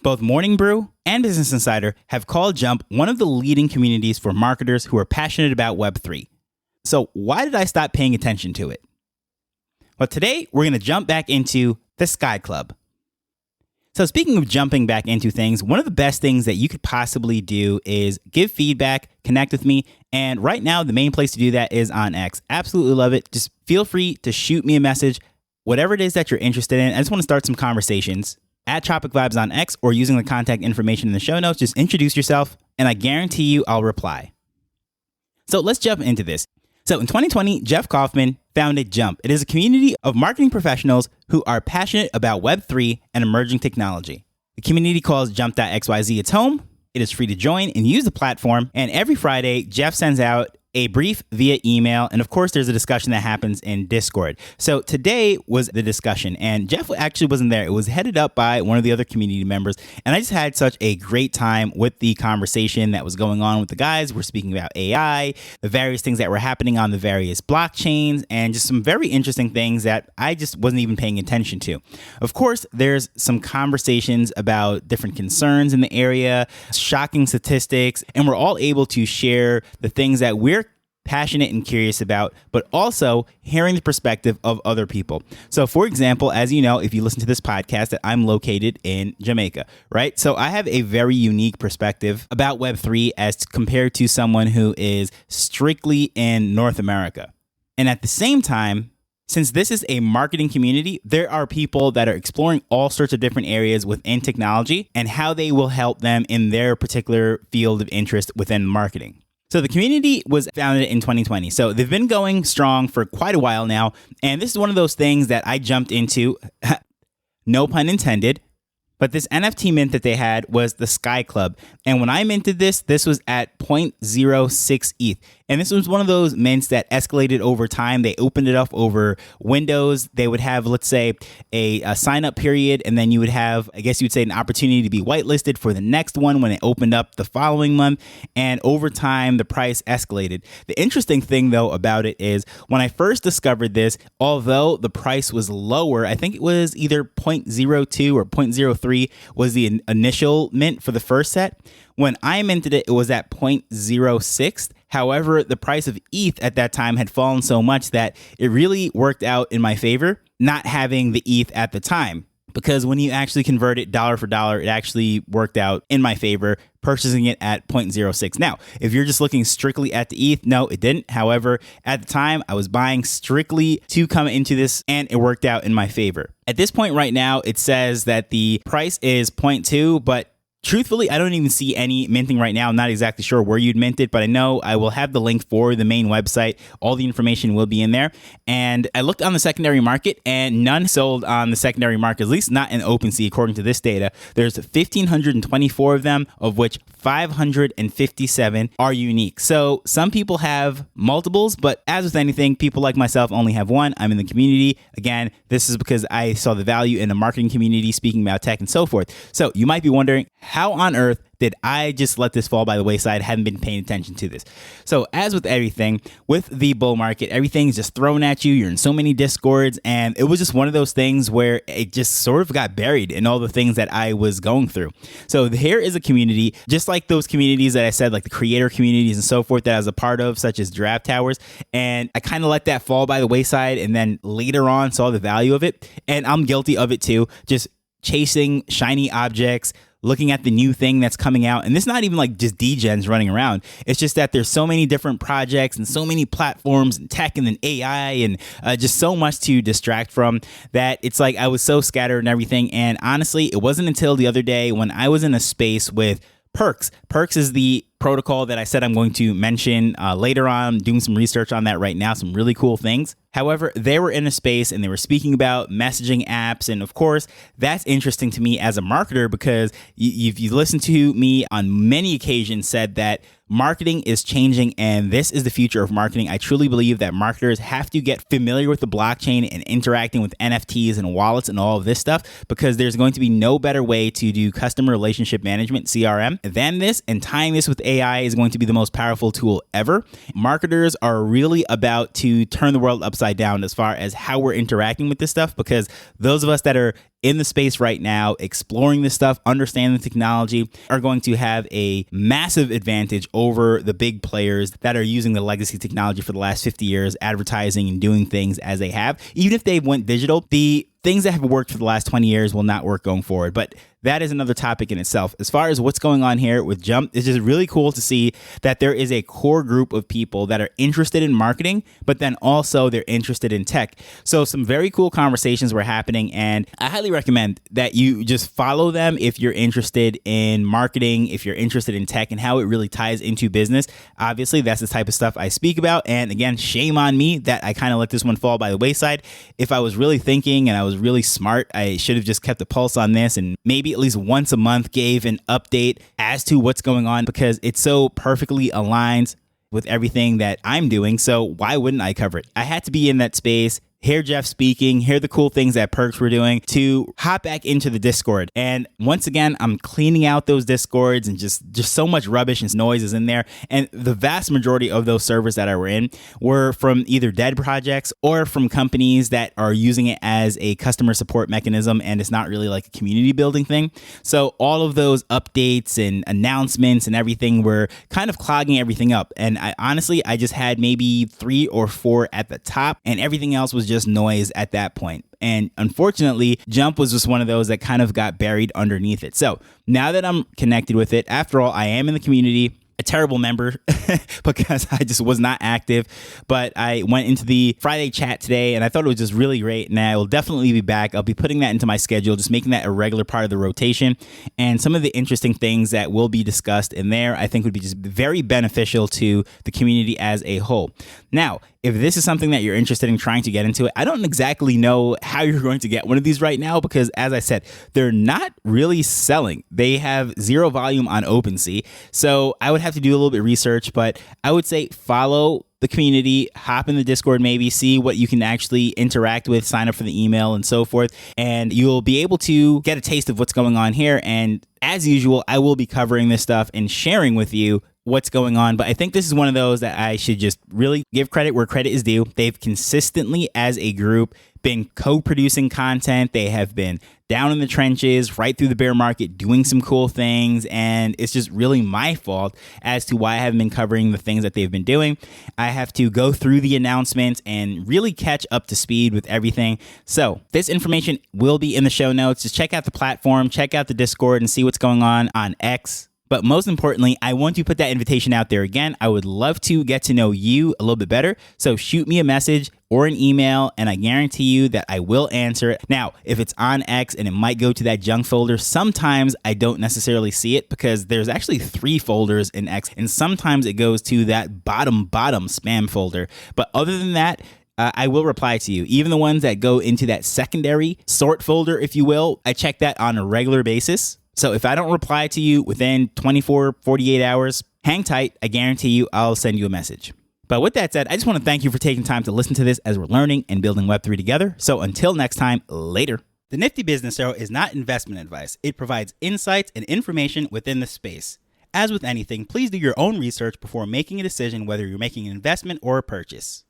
Both Morning Brew and Business Insider have called Jump one of the leading communities for marketers who are passionate about Web3. So why did I stop paying attention to it? Well, today we're going to jump back into the Sky Club. So speaking of jumping back into things, one of the best things that you could possibly do is give feedback, connect with me. And right now, the main place to do that is on X. Absolutely love it. Just feel free to shoot me a message, whatever it is that you're interested in. I just want to start some conversations at Tropic Vibes on X or using the contact information in the show notes. Just introduce yourself and I guarantee you I'll reply. So let's jump into this. So in 2020, Jeff Kaufman founded Jump. It is a community of marketing professionals who are passionate about Web3 and emerging technology. The community calls Jump.xyz its home. It is free to join and use the platform. And every Friday, Jeff sends out a brief via email. And of course, there's a discussion that happens in Discord. So today was the discussion and Jeff actually wasn't there. It was headed up by one of the other community members. And I just had such a great time with the conversation that was going on with the guys. We're speaking about AI, the various things that were happening on the various blockchains, and just some very interesting things that I just wasn't even paying attention to. Of course, there's some conversations about different concerns in the area, shocking statistics, and we're all able to share the things that we're passionate and curious about, but also hearing the perspective of other people. So for example, as you know, if you listen to this podcast, that I'm located in Jamaica, right? So I have a very unique perspective about Web3 as compared to someone who is strictly in North America. And at the same time, since this is a marketing community, there are people that are exploring all sorts of different areas within technology and how they will help them in their particular field of interest within marketing. So the community was founded in 2020. So they've been going strong for quite a while now. And this is one of those things that I jumped into, no pun intended. But this NFT mint that they had was the Sky Club. And when I minted this was at 0.06 ETH. And this was one of those mints that escalated over time. They opened it up over windows. They would have, let's say, a sign up period. And then you would have, I guess you would say, an opportunity to be whitelisted for the next one when it opened up the following month. And over time, the price escalated. The interesting thing, though, about it is when I first discovered this, although the price was lower, I think it was either 0.02 or 0.03 was the initial mint for the first set. When I minted it, it was at 0.06. However, the price of ETH at that time had fallen so much that it really worked out in my favor not having the ETH at the time. Because when you actually convert it dollar for dollar, it actually worked out in my favor, purchasing it at 0.06. Now, if you're just looking strictly at the ETH, no, it didn't. However, at the time, I was buying strictly to come into this, and it worked out in my favor. At this point right now, it says that the price is 0.2, but truthfully, I don't even see any minting right now. I'm not exactly sure where you'd mint it, but I know I will have the link for the main website. All the information will be in there. And I looked on the secondary market and none sold on the secondary market, at least not in OpenSea, according to this data. There's 1,524 of them, of which 557 are unique. So some people have multiples, but as with anything, people like myself only have one. I'm in the community. Again, this is because I saw the value in the marketing community, speaking about tech and so forth. So you might be wondering, how on earth did I just let this fall by the wayside? Hadn't been paying attention to this. So as with everything, with the bull market, everything's just thrown at you. You're in so many discords, and it was just one of those things where it just sort of got buried in all the things that I was going through. So here is a community, just like those communities that I said, like the creator communities and so forth that I was a part of, such as Draft Towers. And I kind of let that fall by the wayside, and then later on saw the value of it. And I'm guilty of it too, just chasing shiny objects, looking at the new thing that's coming out. And this is not even like just degens running around. It's just that there's so many different projects and so many platforms and tech and then AI and just so much to distract from that it's like I was so scattered and everything. And honestly, it wasn't until the other day when I was in a space with Perks. Perks is the protocol that I said I'm going to mention later on. I'm doing some research on that right now, some really cool things. However, they were in a space and they were speaking about messaging apps. And of course, that's interesting to me as a marketer because if you listen to me on many occasions said that marketing is changing and this is the future of marketing. I truly believe that marketers have to get familiar with the blockchain and interacting with NFTs and wallets and all of this stuff because there's going to be no better way to do customer relationship management, CRM, than this. And tying this with AI is going to be the most powerful tool ever. Marketers are really about to turn the world upside down as far as how we're interacting with this stuff because those of us that are in the space right now, exploring this stuff, understanding the technology, are going to have a massive advantage over the big players that are using the legacy technology for the last 50 years, advertising and doing things as they have. Even if they went digital, the things that have worked for the last 20 years will not work going forward. But that is another topic in itself. As far as what's going on here with Jump, it's just really cool to see that there is a core group of people that are interested in marketing, but then also they're interested in tech. So some very cool conversations were happening, and I highly recommend that you just follow them if you're interested in marketing, if you're interested in tech and how it really ties into business. Obviously, that's the type of stuff I speak about. And again, shame on me that I kind of let this one fall by the wayside. If I was really thinking and I was really smart, I should have just kept a pulse on this and maybe at least once a month gave an update as to what's going on, because it so perfectly aligns with everything that I'm doing. So why wouldn't I cover it? I had to be in that space, hear Jeff speaking, hear the cool things that Perks were doing, to hop back into the Discord. And once again, I'm cleaning out those Discords, and just so much rubbish and noise is in there. And the vast majority of those servers that I were in were from either dead projects or from companies that are using it as a customer support mechanism, and it's not really like a community building thing. So all of those updates and announcements and everything were kind of clogging everything up. And I just had maybe 3 or 4 at the top, and everything else was just noise at that point. And unfortunately, Jump was just one of those that kind of got buried underneath it. So now that I'm connected with it, after all, I am in the community, a terrible member because I just was not active, but I went into the Friday chat today and I thought it was just really great, and I will definitely be back. I'll be putting that into my schedule, just making that a regular part of the rotation. And some of the interesting things that will be discussed in there, I think would be just very beneficial to the community as a whole. Now, if this is something that you're interested in trying to get into it, I don't exactly know how you're going to get one of these right now, because as I said, they're not really selling. They have 0 volume on OpenSea. So I would have to do a little bit of research, but I would say follow the community, hop in the Discord, maybe see what you can actually interact with, sign up for the email and so forth. And you'll be able to get a taste of what's going on here. And as usual, I will be covering this stuff and sharing with you what's going on. But I think this is one of those that I should just really give credit where credit is due. They've consistently, as a group, been co-producing content. They have been down in the trenches, right through the bear market, doing some cool things. And it's just really my fault as to why I haven't been covering the things that they've been doing. I have to go through the announcements and really catch up to speed with everything. So this information will be in the show notes. Just check out the platform, check out the Discord, and see what's going on X. But most importantly, I want to put that invitation out there again. I would love to get to know you a little bit better. So shoot me a message or an email, and I guarantee you that I will answer it. Now, if it's on X and it might go to that junk folder, sometimes I don't necessarily see it because there's actually 3 folders in X, and sometimes it goes to that bottom spam folder. But other than that, I will reply to you. Even the ones that go into that secondary sort folder, if you will, I check that on a regular basis. So if I don't reply to you within 24, 48 hours, hang tight. I guarantee you I'll send you a message. But with that said, I just want to thank you for taking time to listen to this as we're learning and building Web3 together. So until next time, later. The Nifty Business Arrow is not investment advice. It provides insights and information within the space. As with anything, please do your own research before making a decision whether you're making an investment or a purchase.